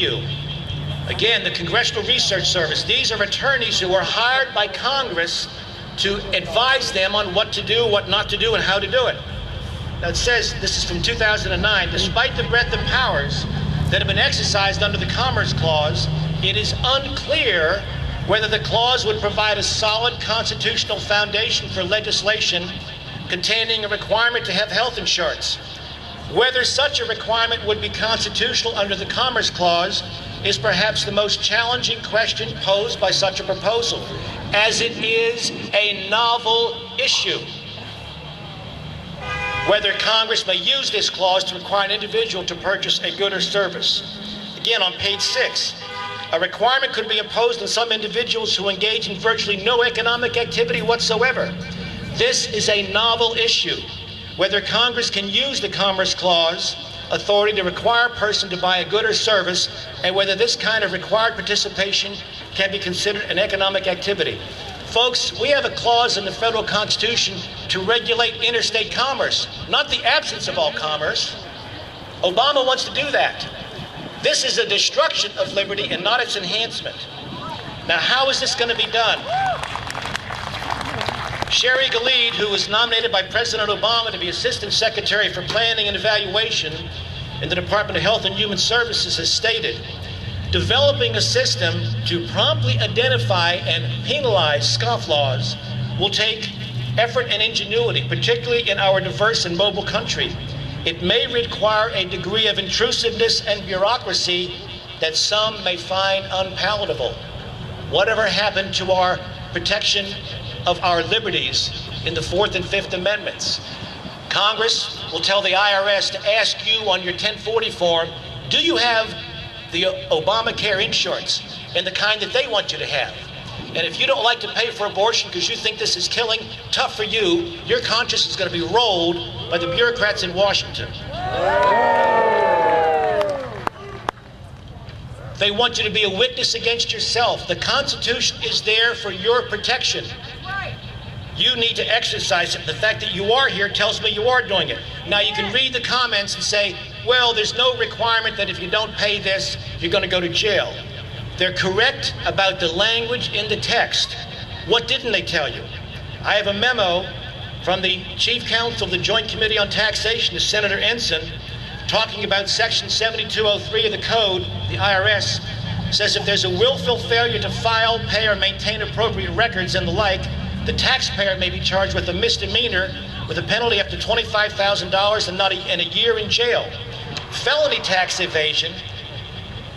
you. Again, the Congressional Research Service, these are attorneys who are hired by Congress to advise them on what to do, what not to do, and how to do it. Now it says, this is from 2009, despite the breadth of powers that have been exercised under the Commerce Clause, it is unclear whether the clause would provide a solid constitutional foundation for legislation containing a requirement to have health insurance. Whether such a requirement would be constitutional under the Commerce Clause is perhaps the most challenging question posed by such a proposal, as it is a novel issue. Whether Congress may use this clause to require an individual to purchase a good or service. Again, on page 6, a requirement could be imposed on some individuals who engage in virtually no economic activity whatsoever. This is a novel issue. Whether Congress can use the Commerce Clause authority to require a person to buy a good or service, and whether this kind of required participation can be considered an economic activity. Folks, we have a clause in the federal Constitution to regulate interstate commerce, not the absence of all commerce. Obama wants to do that. This is a destruction of liberty and not its enhancement. Now, how is this going to be done? Sherry Galid, who was nominated by President Obama to be Assistant Secretary for Planning and Evaluation in the Department of Health and Human Services, has stated, developing a system to promptly identify and penalize scofflaws will take effort and ingenuity, particularly in our diverse and mobile country. It may require a degree of intrusiveness and bureaucracy that some may find unpalatable. Whatever happened to our protection of our liberties in the 4th and 5th Amendments? Congress will tell the IRS to ask you on your 1040 form, do you have the Obamacare insurance and the kind that they want you to have? And if you don't like to pay for abortion because you think this is killing, tough for you. Your conscience is going to be rolled by the bureaucrats in Washington. They want you to be a witness against yourself. The Constitution is there for your protection. You need to exercise it. The fact that you are here tells me you are doing it. Now you can read the comments and say, well, there's no requirement that if you don't pay this, you're going to go to jail. They're correct about the language in the text. What didn't they tell you? I have a memo from the Chief Counsel of the Joint Committee on Taxation, Senator Ensign, talking about Section 7203 of the Code, the IRS, says if there's a willful failure to file, pay, or maintain appropriate records and the like, the taxpayer may be charged with a misdemeanor with a penalty up to $25,000 and a year in jail. Felony tax evasion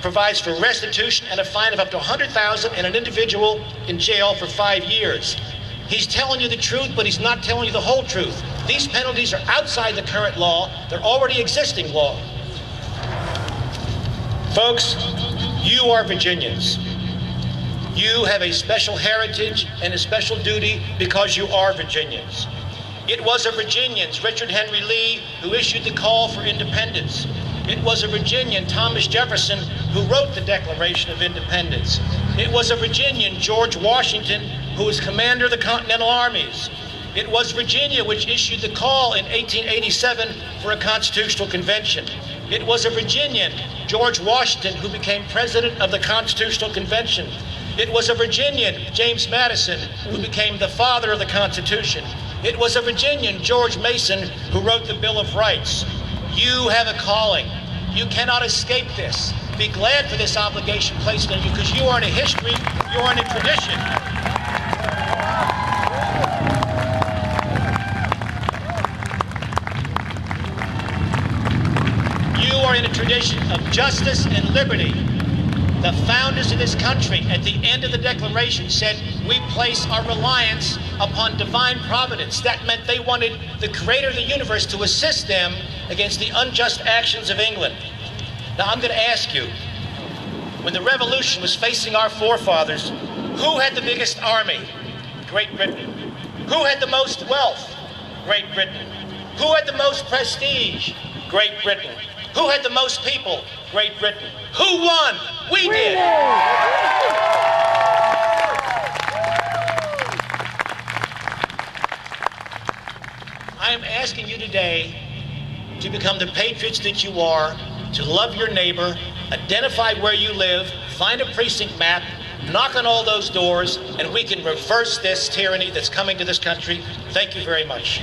provides for restitution and a fine of up to $100,000 and an individual in jail for 5 years. He's telling you the truth, but he's not telling you the whole truth. These penalties are outside the current law. They're already existing law. Folks, you are Virginians. You have a special heritage and a special duty because you are Virginians. It was a Virginians, Richard Henry Lee, who issued the call for independence. It was a Virginian, Thomas Jefferson, who wrote the Declaration of Independence. It was a Virginian, George Washington, who was commander of the Continental Armies. It was Virginia which issued the call in 1887 for a constitutional convention. It was a Virginian, George Washington, who became president of the Constitutional Convention. It was a Virginian, James Madison, who became the father of the Constitution. It was a Virginian, George Mason, who wrote the Bill of Rights. You have a calling. You cannot escape this. Be glad for this obligation placed on you, because you are in a history, you are in a tradition. You are in a tradition of justice and liberty. The founders of this country, at the end of the Declaration, said, we place our reliance upon divine providence. That meant they wanted the creator of the universe to assist them against the unjust actions of England. Now, I'm going to ask you, when the Revolution was facing our forefathers, who had the biggest army? Great Britain. Who had the most wealth? Great Britain. Who had the most prestige? Great Britain. Who had the most people? Great Britain. Who won? We did. I am asking you today to become the patriots that you are, to love your neighbor, identify where you live, find a precinct map, knock on all those doors, and we can reverse this tyranny that's coming to this country. Thank you very much.